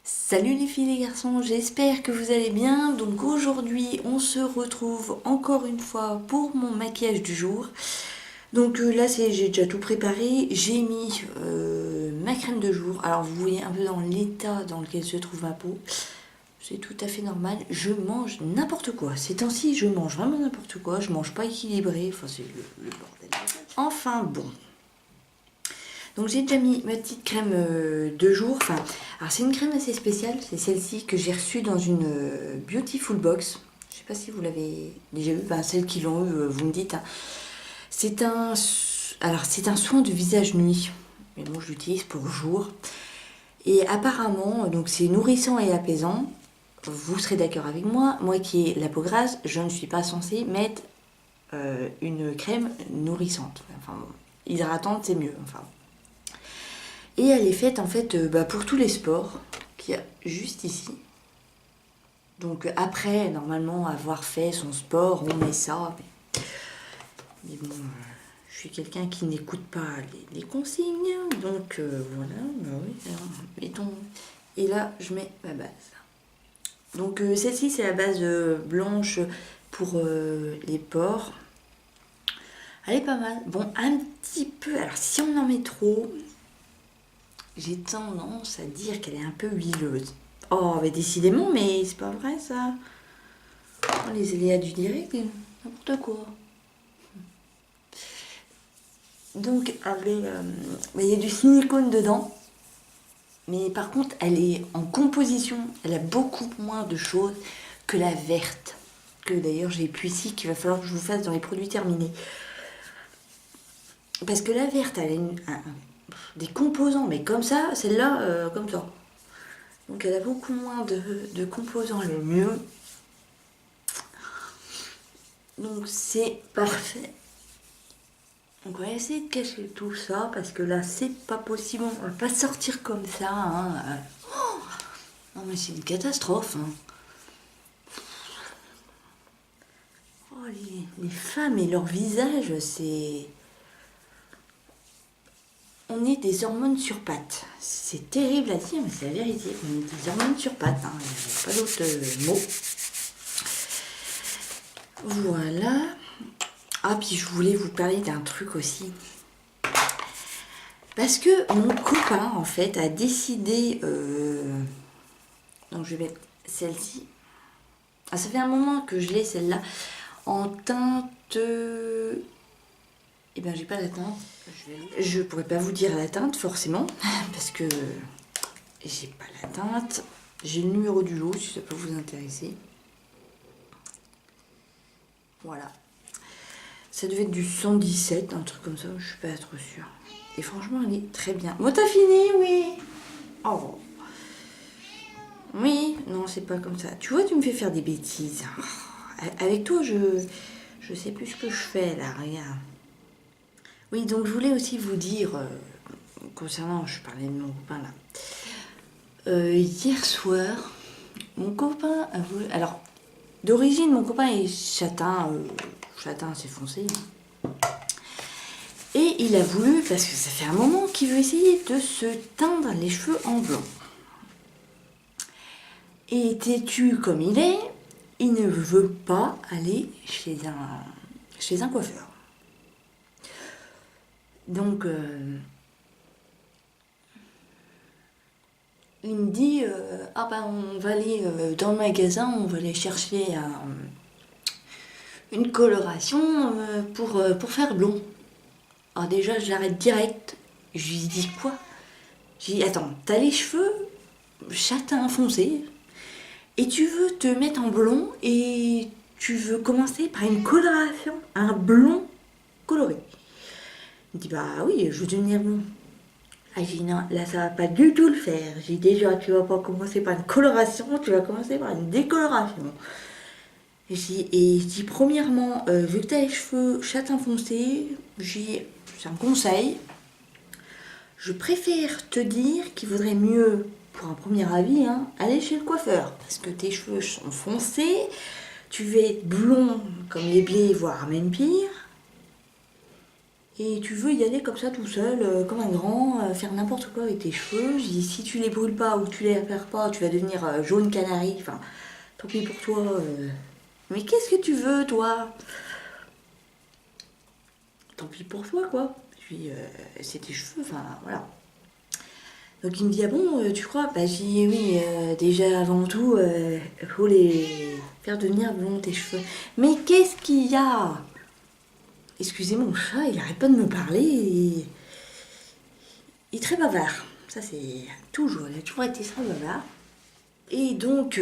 Salut les filles et les garçons, j'espère que vous allez bien. Donc aujourd'hui on se retrouve encore une fois pour mon maquillage du jour. Donc là j'ai déjà tout préparé, j'ai mis ma crème de jour. Alors vous voyez un peu dans l'état dans lequel se trouve ma peau. C'est tout à fait normal, je mange n'importe quoi. Ces temps-ci je mange vraiment n'importe quoi, je mange pas équilibré, enfin c'est le bordel. Enfin bon. Donc j'ai déjà mis ma petite crème de jour. Enfin, alors c'est une crème assez spéciale. C'est celle-ci que j'ai reçue dans une Beautiful Box. Je sais pas si vous l'avez déjà eu. Enfin, celles qui l'ont eu, vous me dites. Hein. C'est un soin de visage nuit. Mais bon, je l'utilise pour jour. Et apparemment, donc c'est nourrissant et apaisant. Vous serez d'accord avec moi. Moi qui ai la peau grasse, je ne suis pas censée mettre une crème nourrissante. Enfin, bon, hydratante, c'est mieux. Enfin. Et elle est faite en fait pour tous les sports qu'il y a juste ici. Donc après, normalement, avoir fait son sport, on met ça. Mais bon, je suis quelqu'un qui n'écoute pas les consignes. Donc voilà, bah oui, alors, mettons. Et là, je mets ma base. Donc celle-ci, c'est la base blanche pour les pores. Elle est pas mal. Bon, un petit peu. Alors si on en met trop, j'ai tendance à dire qu'elle est un peu huileuse. Oh, mais décidément, mais c'est pas vrai ça. Oh, les aléas du direct, n'importe quoi. Donc, il y a du silicone dedans. Mais par contre, elle est en composition. Elle a beaucoup moins de choses que la verte. Que d'ailleurs, j'ai plus ici qu'il va falloir que je vous fasse dans les produits terminés. Parce que la verte, elle a des composants, mais comme ça, celle-là, comme ça. Donc elle a beaucoup moins de composants, le mieux. Donc c'est parfait. Donc on va essayer de cacher tout ça parce que là c'est pas possible, on va pas sortir comme ça. Hein. Oh, non mais c'est une catastrophe. Hein. Oh, les femmes et leur visage, c'est... On est des hormones sur pattes. C'est terrible à dire, mais c'est la vérité. On est des hormones sur pattes. Hein. Il n'y a pas d'autre mot. Voilà. Ah, puis je voulais vous parler d'un truc aussi. Parce que mon copain, en fait, a décidé... Donc je vais mettre celle-ci. Ah, ça fait un moment que je l'ai, celle-là. En teinte... Eh bien, j'ai pas la teinte. Je pourrais pas vous dire la teinte, forcément. Parce que j'ai pas la teinte. J'ai le numéro du lot, si ça peut vous intéresser. Voilà. Ça devait être du 117, un truc comme ça, je suis pas trop sûre. Et franchement, elle est très bien. Bon, t'as fini, oui. Oh. Oui, non, c'est pas comme ça. Tu vois, tu me fais faire des bêtises. Avec toi, je sais plus ce que je fais, là, regarde. Oui, donc je voulais aussi vous dire, concernant, je parlais de mon copain, là. Hier soir, mon copain a voulu... Alors, d'origine, mon copain est châtain, châtain assez foncé. Et il a voulu, parce que ça fait un moment qu'il veut essayer de se teindre les cheveux en blanc. Et têtu comme il ne veut pas aller chez un coiffeur. Donc, il me dit, ah ben on va aller dans le magasin, on va aller chercher une coloration pour faire blond. Alors déjà, je l'arrête direct. Je lui dis quoi? Je lui dis, attends, t'as les cheveux châtain foncé et tu veux te mettre en blond et tu veux commencer par une coloration, un blond coloré. Il me dit, bah oui, je veux devenir blond. Ah, j'ai dit, non, là ça va pas du tout le faire. J'ai dit, déjà, tu vas pas commencer par une coloration, tu vas commencer par une décoloration. Et je dis, premièrement, vu que t'as les cheveux châtain foncé, c'est un conseil. Je préfère te dire qu'il vaudrait mieux, pour un premier avis, hein, aller chez le coiffeur. Parce que tes cheveux sont foncés, tu vas être blond comme les blés, voire même pire. Et tu veux y aller comme ça tout seul, comme un grand, faire n'importe quoi avec tes cheveux. Je dis, si tu les brûles pas ou que tu les perds pas, tu vas devenir jaune canari. Enfin, tant pis pour toi. Mais qu'est-ce que tu veux, toi? Tant pis pour toi, quoi. Puis, c'est tes cheveux, enfin, voilà. Donc il me dit, ah bon, tu crois? Bah j'ai dit, oui, déjà avant tout, faut les faire devenir blonds tes cheveux. Mais qu'est-ce qu'il y a? Excusez mon chat, il arrête pas de me parler. Il est très bavard. Ça c'est toujours, il a toujours été très bavard. Et donc,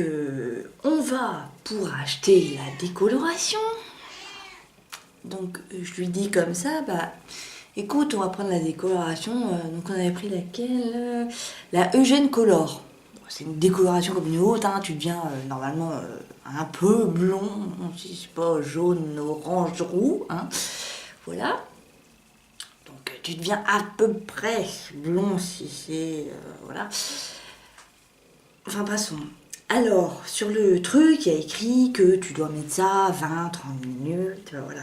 on va pour acheter la décoloration. Donc je lui dis comme ça, bah écoute, on va prendre la décoloration. Donc on avait pris laquelle? La Eugène Color. Bon, c'est une décoloration comme une autre, hein. Tu deviens normalement un peu blond, je sais pas, jaune, orange, roux, hein. Voilà. Donc tu deviens à peu près blond si c'est... voilà. Enfin passons. Alors, sur le truc, il y a écrit que tu dois mettre ça 20-30 minutes, voilà.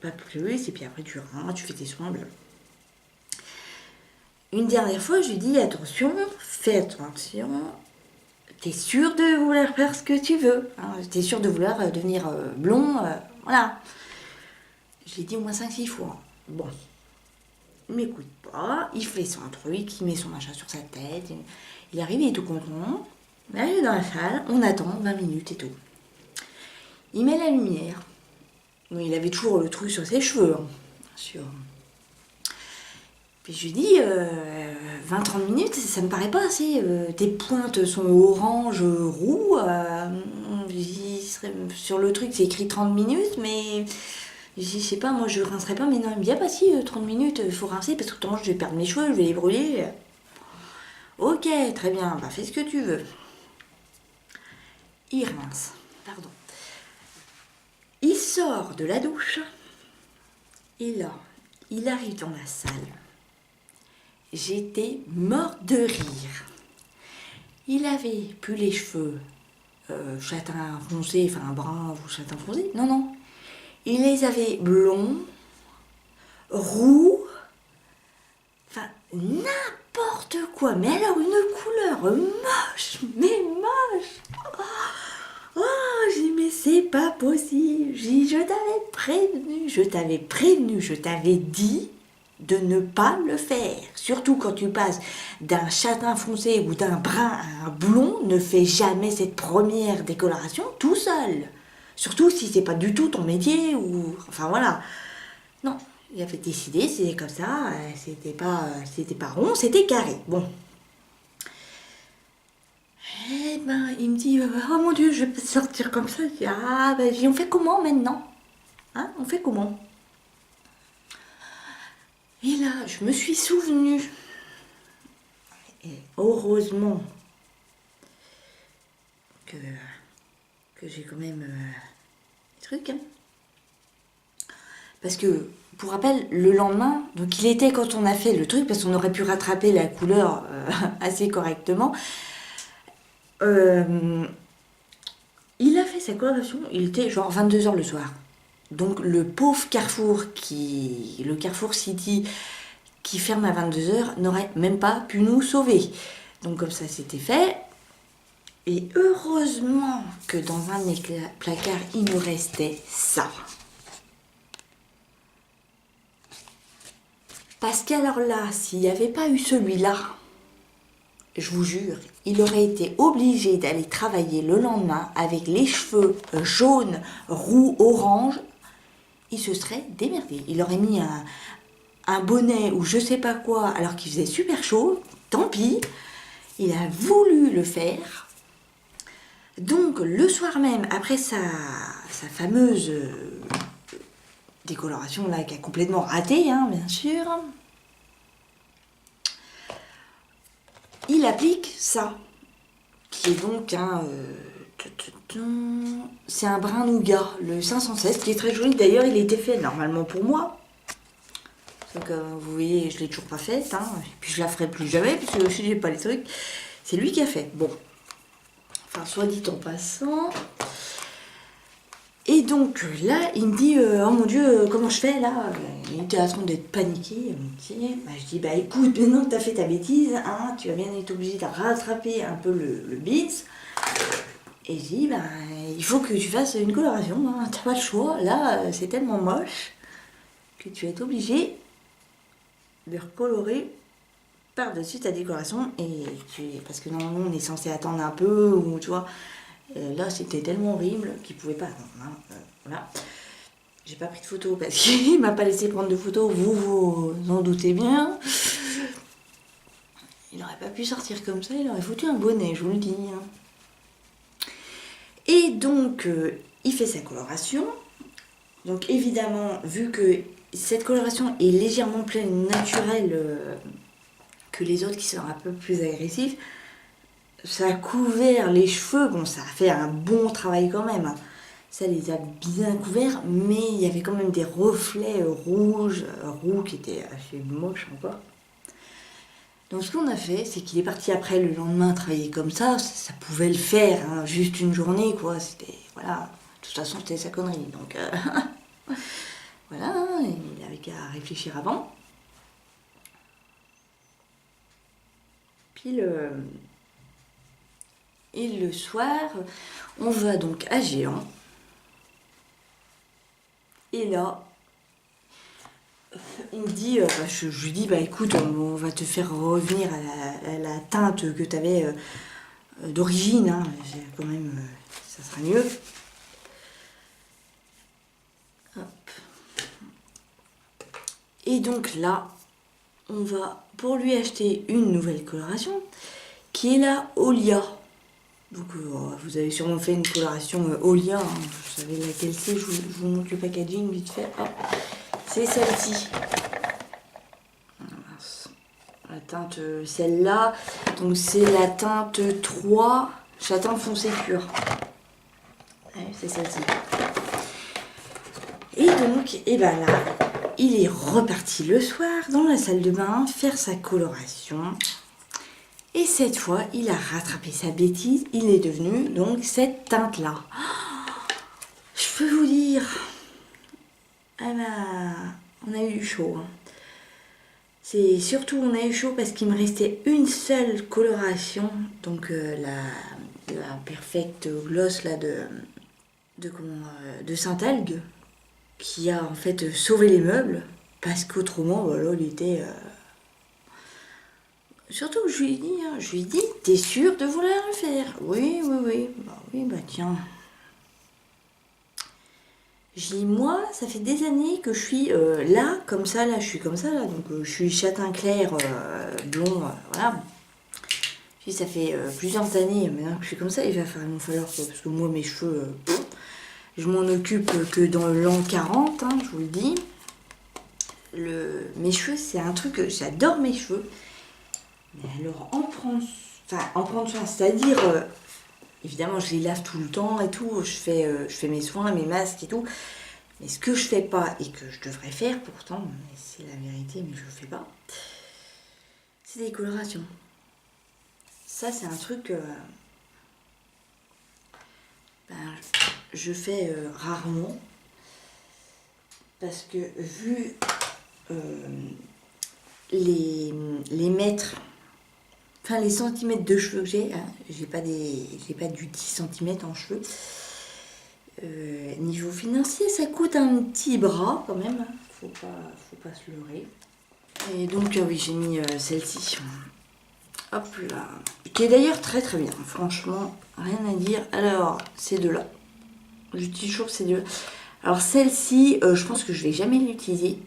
Pas plus, et puis après tu rentres, tu fais tes soins, blablabla. Une dernière fois, je lui dis attention, fais attention, t'es sûr de vouloir faire ce que tu veux, hein, t'es sûr de vouloir devenir blond, voilà. Je l'ai dit au moins 5-6 fois. Bon, il m'écoute pas, il fait son truc, il met son machin sur sa tête, il arrive, il est tout content, il arrive dans la salle, on attend 20 minutes et tout. Il met la lumière. Bon, il avait toujours le truc sur ses cheveux, hein, bien sûr. Puis je lui dis, 20-30 minutes, ça me paraît pas assez. Tes pointes sont orange, roux. Sur le truc, c'est écrit 30 minutes, mais je sais pas, moi je rincerai pas. Mais non, il me dit, ah bah si, 30 minutes, il faut rincer parce que autrement je vais perdre mes cheveux, je vais les brûler. Ok, très bien, bah fais ce que tu veux. Il rince, pardon. Il sort de la douche, et là, il arrive dans la salle. J'étais morte de rire. Il avait plus les cheveux châtain foncé, enfin brun ou châtain foncé. Non, non. Il les avait blonds, roux, enfin n'importe quoi. Mais alors une couleur moche, mais moche. Oh, j'ai dit, mais c'est pas possible. J'ai dit, je t'avais prévenu, je t'avais dit de ne pas le faire. Surtout quand tu passes d'un châtain foncé ou d'un brun à un blond, ne fais jamais cette première décoloration tout seul. Surtout si c'est pas du tout ton métier ou... Enfin voilà. Non, il avait décidé, c'était comme ça, c'était pas rond, c'était carré. Bon. Eh ben, il me dit, oh mon Dieu, je vais pas sortir comme ça. Je dis, ah, ben, on fait comment maintenant? Hein, on fait comment? Et là, je me suis souvenue, et heureusement que j'ai quand même des trucs, hein. Parce que, pour rappel, le lendemain, donc il était quand on a fait le truc, parce qu'on aurait pu rattraper la couleur assez correctement, il a fait sa coloration, il était genre 22h le soir. Donc le pauvre Carrefour, le Carrefour City, qui ferme à 22h, n'aurait même pas pu nous sauver. Donc comme ça c'était fait. Et heureusement que dans un de mes placards, il nous restait ça. Parce qu'alors là, s'il n'y avait pas eu celui-là, je vous jure, il aurait été obligé d'aller travailler le lendemain avec les cheveux jaunes, roux, orange. Il se serait démerdé. Il aurait mis un bonnet ou je sais pas quoi alors qu'il faisait super chaud. Tant pis. Il a voulu le faire. Donc le soir même, après sa fameuse décoloration là qui a complètement raté, hein, bien sûr, il applique ça, qui est donc un... c'est un brun nougat, le 516, qui est très joli. D'ailleurs, il était fait normalement pour moi. Donc, vous voyez, je l'ai toujours pas faite. Hein. Et puis, je la ferai plus jamais, parce que je n'ai pas les trucs. C'est lui qui a fait. Bon. Enfin, soit dit en passant. Et donc là, il me dit oh mon Dieu, comment je fais là? Il était en train d'être paniqué. Je dis bah écoute, maintenant que t'as fait ta bêtise, hein, tu vas bien être obligé de rattraper un peu le bits. Et je dis bah il faut que tu fasses une coloration, hein, t'as pas le choix. Là, c'est tellement moche que tu vas être obligé de recolorer par-dessus ta décoration. Parce que normalement on est censé attendre un peu, ou tu vois. Là, c'était tellement horrible qu'il pouvait pas attendre. Hein. Voilà. J'ai pas pris de photos parce qu'il m'a pas laissé prendre de photos. Vous en doutez bien. Il aurait pas pu sortir comme ça. Il aurait foutu un bonnet, je vous le dis. Hein. Et donc, il fait sa coloration. Donc, évidemment, vu que cette coloration est légèrement plus naturelle que les autres qui sont un peu plus agressifs, ça a couvert les cheveux. Bon, ça a fait un bon travail quand même. Ça les a bien couverts, mais il y avait quand même des reflets roux qui étaient assez moches encore. Donc ce qu'on a fait, c'est qu'il est parti après le lendemain travailler comme ça pouvait le faire, hein, juste une journée quoi, c'était, voilà, de toute façon c'était sa connerie, donc voilà, il avait qu'à réfléchir avant. Puis le soir, on va donc à Géant. Et là, il me dit, je lui dis, bah écoute, on va te faire revenir à la teinte que tu avais d'origine, hein. Quand même, ça sera mieux. Hop. Et donc là, on va pour lui acheter une nouvelle coloration, qui est la Olia. Donc vous avez sûrement fait une coloration Olia, hein. Vous savez laquelle c'est, je vous montre le packaging vite fait. Hop. C'est celle-ci. La teinte, celle-là, donc c'est la teinte 3 châtain foncé pur. Ouais, c'est celle-ci. Et donc, et ben là, il est reparti le soir dans la salle de bain faire sa coloration. Et cette fois, il a rattrapé sa bêtise. Il est devenu donc cette teinte-là. Je peux vous dire, on a eu chaud. Hein. C'est surtout on a eu chaud parce qu'il me restait une seule coloration, donc la Perfect Gloss là de Saint-Algue, qui a en fait sauvé les meubles parce qu'autrement voilà, il était surtout je lui ai dit t'es sûr de vouloir le faire? Oui bah tiens. J'ai dit, moi, ça fait des années que je suis là, comme ça, là, je suis comme ça, là, donc je suis châtain clair, blond, voilà. Puis ça fait plusieurs années maintenant que je suis comme ça, et il va falloir, parce que moi, mes cheveux, je m'en occupe que dans l'an 40, hein, je vous le dis. Mes cheveux, c'est un truc, j'adore mes cheveux, mais alors en prendre soin, c'est-à-dire, évidemment, je les lave tout le temps et tout, je fais mes soins, mes masques et tout. Mais ce que je fais pas et que je devrais faire pourtant, c'est la vérité, mais je le fais pas, c'est des colorations. Ça, c'est un truc je fais rarement. Parce que vu les mètres, enfin les centimètres de cheveux que j'ai, hein, j'ai pas du 10 cm en cheveux. Niveau financier, ça coûte un petit bras quand même, faut pas se leurrer. Et donc oui, j'ai mis celle-ci. Hop là. Qui est d'ailleurs très très bien, franchement, rien à dire. Alors, ces deux-là. J'utilise toujours ces deux-là. Alors celle-ci, je pense que je vais jamais l'utiliser.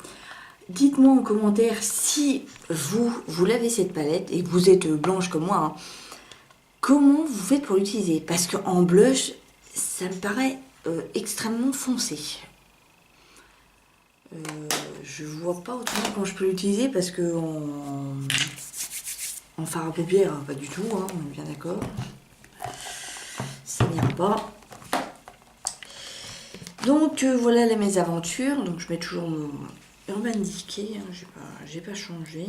Dites-moi en commentaire si vous lavez cette palette et que vous êtes blanche comme moi, hein, comment vous faites pour l'utiliser? Parce qu'en blush, ça me paraît extrêmement foncé. Je vois pas autrement quand je peux l'utiliser parce que en fard à paupières, pas du tout, hein, on est bien d'accord. Ça n'ira pas. Donc voilà les mésaventures. Donc je mets toujours mon Urban Decay, hein, j'ai pas changé.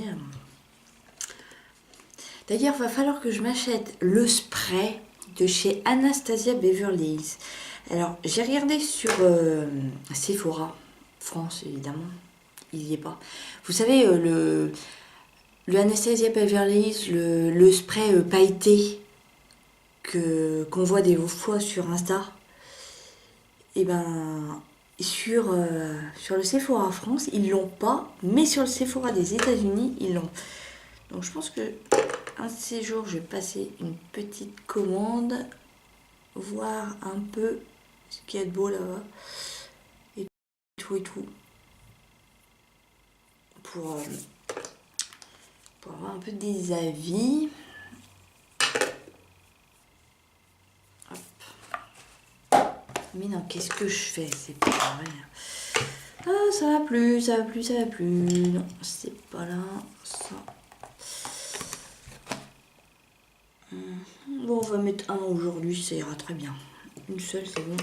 D'ailleurs, il va falloir que je m'achète le spray de chez Anastasia Beverly Hills. Alors, j'ai regardé sur Sephora, France évidemment, il n'y est pas. Vous savez, le Anastasia Beverly Hills, le spray pailleté qu'on voit des fois sur Insta, et ben sur le Sephora France, ils l'ont pas, mais sur le Sephora des États-Unis, ils l'ont. Donc je pense que un de ces jours, je vais passer une petite commande, voir un peu ce qu'il y a de beau là-bas, et tout, pour avoir un peu des avis. Mais non, qu'est-ce que je fais? C'est pas vrai. Ah, ça va plus. Non, c'est pas là. Ça. Bon, on va mettre un aujourd'hui, ça ira très bien. Une seule, c'est bon.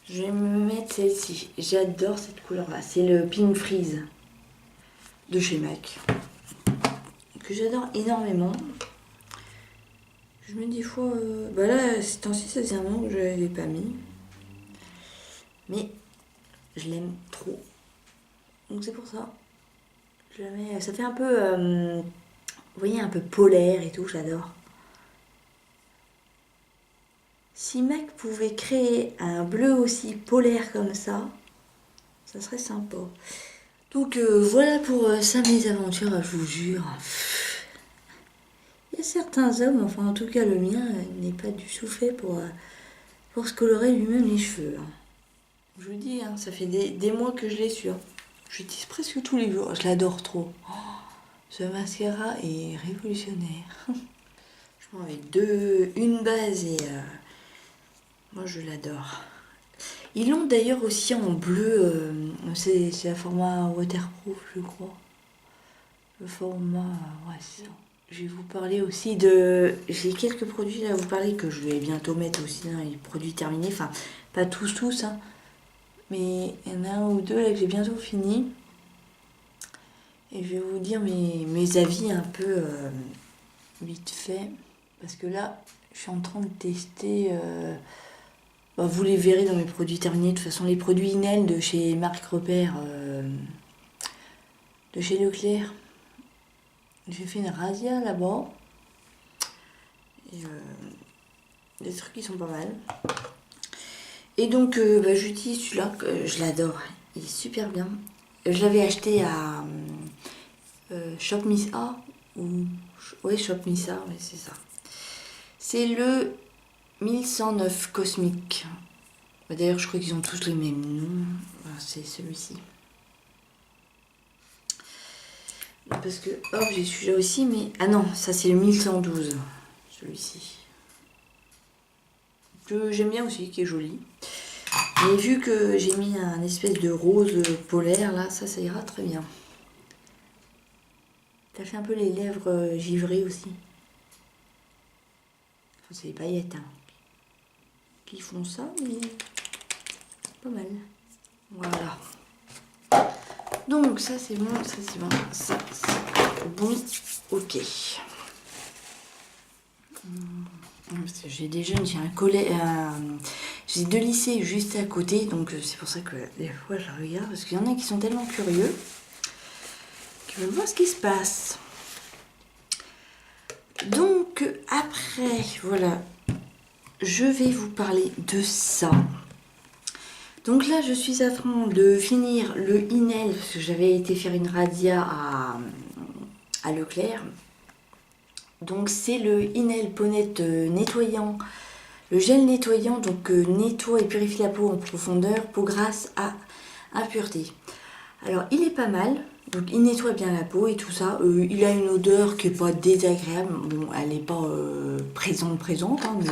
Je vais me mettre celle-ci. J'adore cette couleur-là. C'est le Pink Freeze de chez MAC. Que j'adore énormément. Je me dis des fois... bah là, ces temps-ci, ça faisait un an que je l'avais pas mis. Mais je l'aime trop. Donc c'est pour ça. Je la mets... Ça fait un peu... vous voyez, un peu polaire et tout, j'adore. Si MAC pouvait créer un bleu aussi polaire comme ça serait sympa. Donc voilà pour ça mes aventures, je vous jure. Il y a certains hommes, enfin en tout cas le mien, n'est pas du tout fait pour se colorer lui-même les cheveux. Je vous dis, ça fait des mois que je l'ai sur. J'utilise presque tous les jours, je l'adore trop. Oh, ce mascara est révolutionnaire. Je prends avec une base et moi je l'adore. Ils l'ont d'ailleurs aussi en bleu, c'est un format waterproof je crois. Le format, ouais c'est ça. Je vais vous parler aussi de... J'ai quelques produits là à vous parler que je vais bientôt mettre aussi dans les produits terminés. Enfin, pas tous, hein. Mais il y en a un ou deux là que j'ai bientôt fini. Et je vais vous dire mes avis un peu vite fait. Parce que là, je suis en train de tester... vous les verrez dans mes produits terminés. De toute façon, les produits Inel de chez Marc Repère, de chez Leclerc. J'ai fait une razzia là-bas. Et des trucs qui sont pas mal. Et donc, j'utilise celui-là, je l'adore. Il est super bien. Je l'avais acheté à Shop Miss A. Ouais, Shop Miss A, ouais, c'est ça. C'est le 1109 Cosmic. D'ailleurs, je crois qu'ils ont tous les mêmes noms. Voilà, c'est celui-ci. Parce que, hop, j'ai celui-là aussi, mais... Ah non, ça c'est le 1112, celui-ci. Que j'aime bien aussi, qui est joli. Mais vu que j'ai mis un espèce de rose polaire, là, ça ira très bien. Ça fait un peu les lèvres givrées aussi. Enfin, c'est les paillettes, qui font ça, mais pas mal. Voilà. Donc ça c'est bon, ça c'est bon, ça c'est bon, ok. J'ai des jeunes, j'ai un collègue, j'ai deux lycées juste à côté, donc c'est pour ça que des fois je regarde, parce qu'il y en a qui sont tellement curieux, qui veulent voir ce qui se passe. Donc après, voilà, je vais vous parler de ça. Donc là, je suis en train de finir le Inel, parce que j'avais été faire une razzia à Leclerc. Donc c'est le Inel Peau-Net nettoyant, le gel nettoyant, donc nettoie et purifie la peau en profondeur, peau grasse à impureté. Alors il est pas mal, donc il nettoie bien la peau et tout ça. Il a une odeur qui n'est pas désagréable, bon elle n'est pas présente, hein, mais...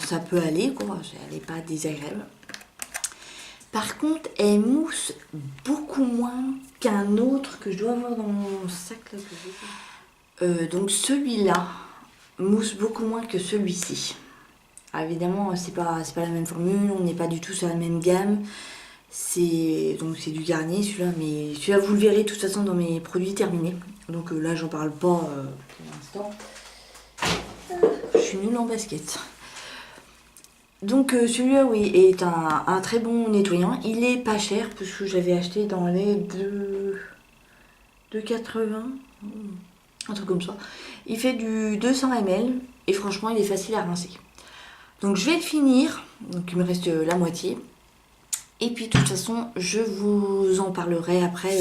Ça peut aller, quoi, elle n'est pas désagréable. Par contre, elle mousse beaucoup moins qu'un autre que je dois avoir dans mon sac. Là, donc celui-là mousse beaucoup moins que celui-ci. Évidemment, c'est pas la même formule, on n'est pas du tout sur la même gamme. Donc c'est du Garnier celui-là, mais celui-là vous le verrez de toute façon dans mes produits terminés. Donc là, j'en parle pas pour l'instant. Je suis nulle en basket. Donc celui-là, oui, est un très bon nettoyant. Il est pas cher, parce que j'avais acheté dans les 2,80, un truc comme ça. Il fait du 200 ml, et franchement, il est facile à rincer. Donc je vais le finir, donc il me reste la moitié. Et puis de toute façon, je vous en parlerai après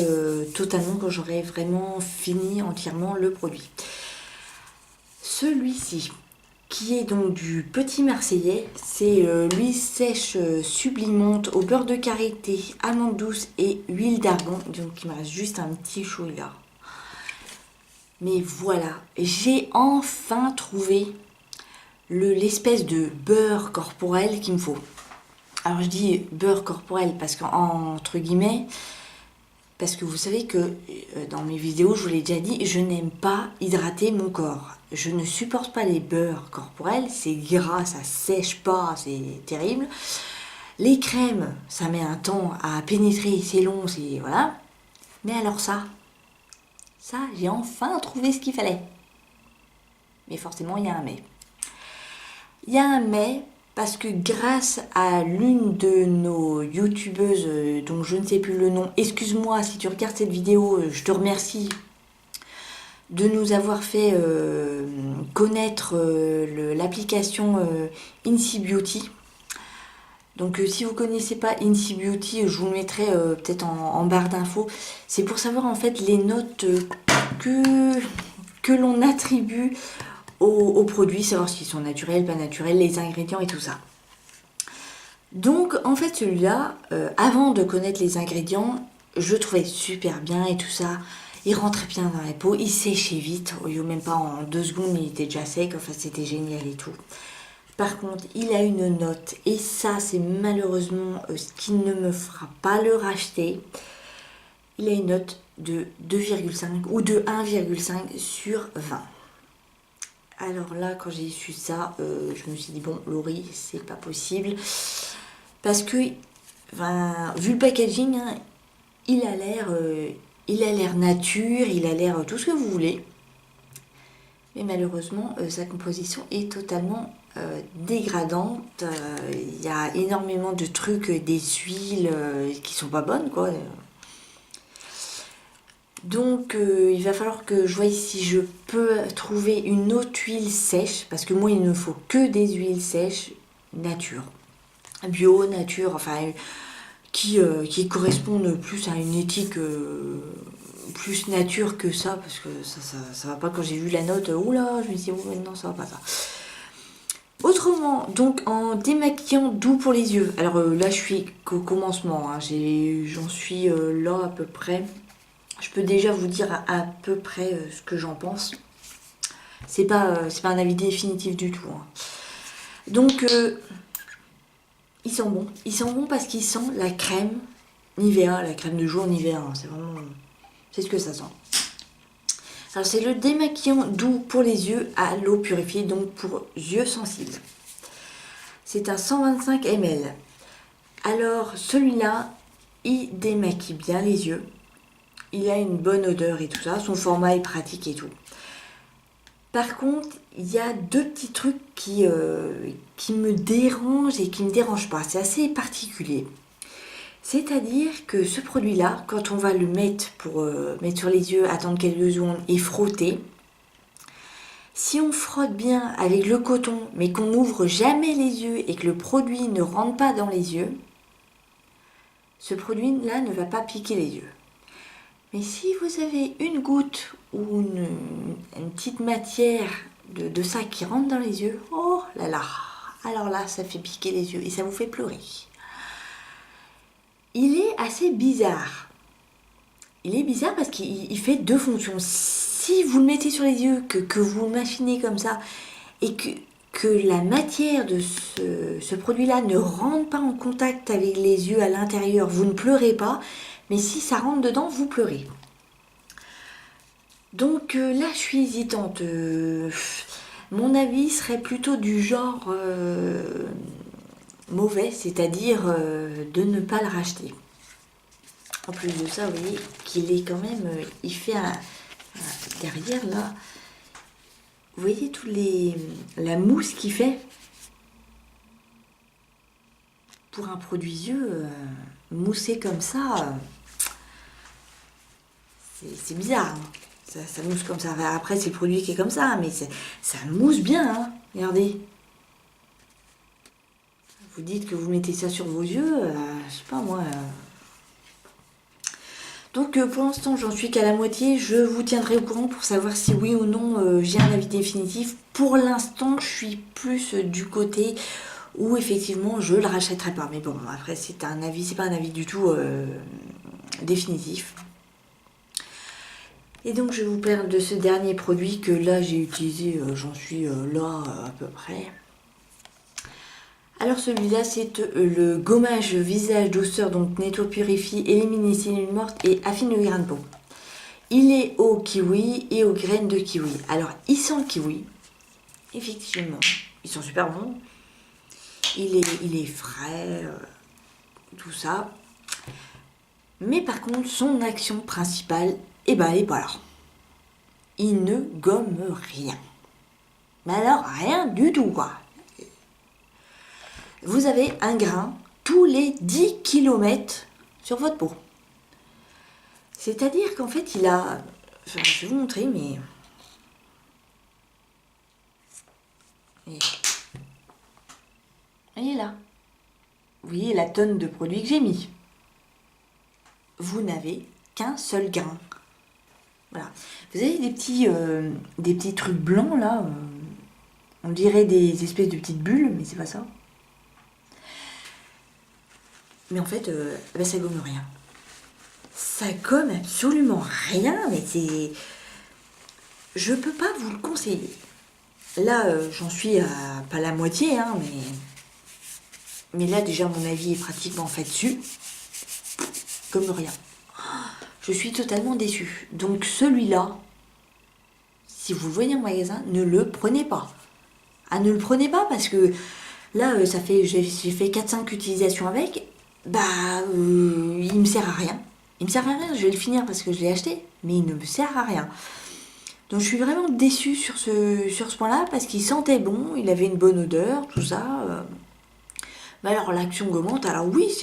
totalement quand j'aurai vraiment fini entièrement le produit. Celui-ci, qui est donc du Petit Marseillais, c'est l'huile sèche sublimante au beurre de karité, amande douce et huile d'argan. Donc il me reste juste un petit chouïa. Mais voilà, j'ai enfin trouvé l'espèce de beurre corporel qu'il me faut. Alors je dis beurre corporel parce qu'entre guillemets, parce que vous savez que dans mes vidéos, je vous l'ai déjà dit, je n'aime pas hydrater mon corps. Je ne supporte pas les beurres corporels, c'est gras, ça sèche pas, c'est terrible. Les crèmes, ça met un temps à pénétrer, c'est long, c'est voilà. Mais alors ça, j'ai enfin trouvé ce qu'il fallait. Mais forcément, il y a un mais. Il y a un mais parce que grâce à l'une de nos youtubeuses, dont je ne sais plus le nom, excuse-moi si tu regardes cette vidéo, je te remercie de nous avoir fait connaître l'application Incy Beauty. Donc si vous ne connaissez pas Incy Beauty, je vous le mettrai peut-être en barre d'infos. C'est pour savoir en fait les notes que l'on attribue aux produits, savoir s'ils sont naturels, pas naturels, les ingrédients et tout ça. Donc en fait celui-là, avant de connaître les ingrédients, je le trouvais super bien et tout ça. Il rentrait bien dans la peau, il séchait vite, au lieu même pas en 2 secondes, il était déjà sec, enfin c'était génial et tout. Par contre, il a une note, et ça c'est malheureusement ce qui ne me fera pas le racheter. Il a une note de 2,5 ou de 1,5 sur 20. Alors là, quand j'ai su ça, je me suis dit, bon, Laurie, c'est pas possible. Parce que, enfin, vu le packaging, hein, il a l'air nature, il a l'air tout ce que vous voulez. Mais malheureusement, sa composition est totalement dégradante. Il y a énormément de trucs, des huiles qui sont pas bonnes, quoi. Donc il va falloir que je voie si je peux trouver une autre huile sèche, parce que moi il ne faut que des huiles sèches nature, bio, nature, enfin qui correspondent plus à une éthique plus nature que ça, parce que ça va pas. Quand j'ai vu la note, oula, je me suis dit oh, non, ça va pas ça. Autrement, donc en démaquillant doux pour les yeux. Alors là je suis qu'au commencement, hein, j'en suis là à peu près. Je peux déjà vous dire à peu près ce que j'en pense. C'est pas un avis définitif du tout. Hein. Donc, il sent bon. Il sent bon parce qu'il sent la crème Nivea, la crème de jour Nivea. Hein. C'est ce que ça sent. Alors, c'est le démaquillant doux pour les yeux à l'eau purifiée, donc pour yeux sensibles. C'est un 125 ml. Alors, celui-là, il démaquille bien les yeux. Il a une bonne odeur et tout ça, son format est pratique et tout. Par contre, il y a 2 petits trucs qui me dérangent et qui ne me dérangent pas. C'est assez particulier. C'est-à-dire que ce produit-là, quand on va le mettre pour mettre sur les yeux, attendre quelques secondes et frotter, si on frotte bien avec le coton, mais qu'on n'ouvre jamais les yeux et que le produit ne rentre pas dans les yeux, ce produit-là ne va pas piquer les yeux. Mais si vous avez une goutte ou une petite matière de ça qui rentre dans les yeux, oh là là, alors là, ça fait piquer les yeux et ça vous fait pleurer. Il est assez bizarre. Il est bizarre parce qu'il fait 2 fonctions. Si vous le mettez sur les yeux, que vous le machinez comme ça, et que la matière de ce produit-là ne rentre pas en contact avec les yeux à l'intérieur, vous ne pleurez pas. Mais si ça rentre dedans, vous pleurez. Donc là, je suis hésitante. Mon avis serait plutôt du genre mauvais, c'est-à-dire de ne pas le racheter. En plus de ça, vous voyez qu'il est quand même... il fait derrière, là... Vous voyez la mousse qu'il fait? pour un produit yeux, mousser comme ça, c'est bizarre. Hein. Ça mousse comme ça. Après, c'est le produit qui est comme ça, mais ça mousse bien. Hein. Regardez. Vous dites que vous mettez ça sur vos yeux, je sais pas moi. Donc pour l'instant, j'en suis qu'à la moitié. Je vous tiendrai au courant pour savoir si oui ou non j'ai un avis définitif. Pour l'instant, je suis plus du côté où effectivement je le rachèterai pas. Mais bon, après c'est un avis, c'est pas un avis du tout définitif. Et donc je vous parle de ce dernier produit que là j'ai utilisé, j'en suis là à peu près. Alors celui-là c'est le gommage visage douceur, donc nettoie, purifie, élimine les cellules mortes et affine le grain de peau. Il est au kiwi et aux graines de kiwi. Alors il sent le kiwi, effectivement, ils sont super bons. Il est frais, tout ça. Mais par contre son action principale, eh ben elle est pas là. Il ne gomme rien. Mais alors rien du tout quoi. Vous avez un grain tous les 10 km sur votre peau. C'est-à-dire qu'en fait, il a... Enfin, je vais vous montrer, mais... Voyez là. Vous voyez la tonne de produits que j'ai mis. Vous n'avez qu'un seul grain. Voilà. Vous avez des petits trucs blancs là. On dirait des espèces de petites bulles, mais c'est pas ça. Mais en fait, ben ça gomme rien. Ça gomme absolument rien, mais c'est... Je peux pas vous le conseiller. Là, j'en suis à pas la moitié, hein, mais là, déjà, mon avis est pratiquement fait dessus. Comme rien. Je suis totalement déçue. Donc, celui-là, si vous le voyez en magasin, ne le prenez pas. Ah, ne le prenez pas parce que là, j'ai fait 4-5 utilisations avec. Bah, il me sert à rien. Il me sert à rien, je vais le finir parce que je l'ai acheté, mais il ne me sert à rien. Donc je suis vraiment déçue sur ce point-là parce qu'il sentait bon, il avait une bonne odeur, tout ça. Mais alors l'action gommante, alors oui,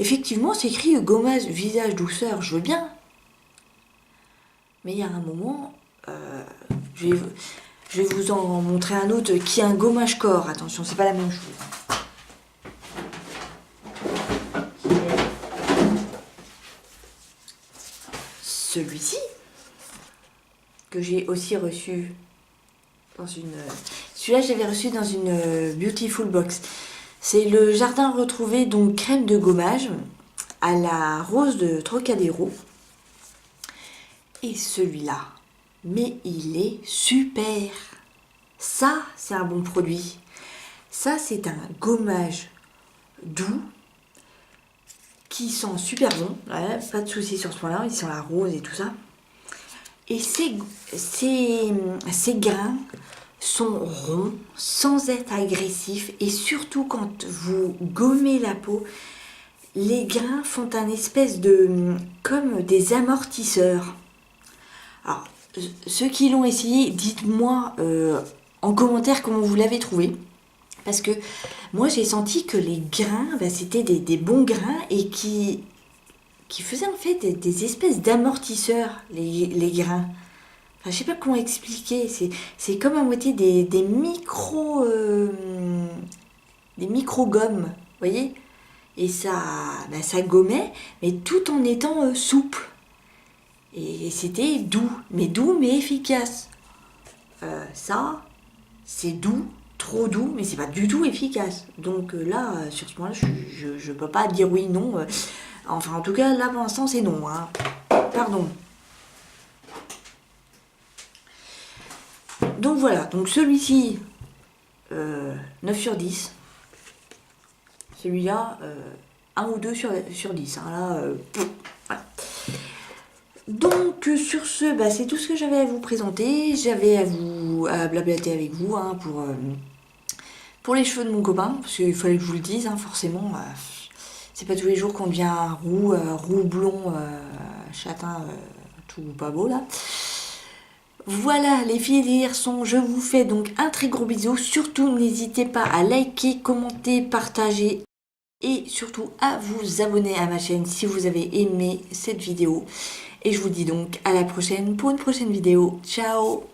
effectivement c'est écrit gommage visage douceur, je veux bien. Mais il y a un moment, je vais vous en montrer un autre qui est un gommage corps. Attention, c'est pas la même chose. Celui-ci, que j'ai aussi reçu dans une... Celui-là, j'avais reçu dans une Beautiful Box. C'est le Jardin Retrouvé, donc crème de gommage à la rose de Trocadéro. Et celui-là, mais il est super. Ça, c'est un bon produit. Ça, c'est un gommage doux qui sent super bon. Ouais, pas de souci sur ce point-là. Il sent la rose et tout ça. Et ces grains sont ronds, sans être agressifs. Et surtout, quand vous gommez la peau, les grains font un espèce de... comme des amortisseurs. Alors, ceux qui l'ont essayé, dites-moi en commentaire comment vous l'avez trouvé. Parce que moi, j'ai senti que les grains, c'était des bons grains et qui faisaient en fait des espèces d'amortisseurs, les grains. Enfin, je sais pas comment expliquer. C'est comme à moitié des micro-gommes, vous voyez. Et ça gommait, mais tout en étant souple. Et c'était doux mais efficace. Ça, c'est doux, trop doux, mais c'est pas du tout efficace. Donc là, sur ce point-là, je peux pas dire oui, non. Enfin, en tout cas, là, pour l'instant, c'est non. Hein. Pardon. Donc voilà, donc celui-ci, 9 sur 10. Celui-là, 1 ou 2 sur 10. Hein, là, voilà. Donc sur ce, c'est tout ce que j'avais à vous présenter. J'avais à blablater avec vous hein, pour les cheveux de mon copain, parce qu'il fallait que je vous le dise, hein, forcément. C'est pas tous les jours qu'on devient roux, blond, châtain, tout pas beau là. Voilà les filles et les garçons, je vous fais donc un très gros bisou. Surtout n'hésitez pas à liker, commenter, partager. et surtout à vous abonner à ma chaîne si vous avez aimé cette vidéo. Et je vous dis donc à la prochaine pour une prochaine vidéo. Ciao!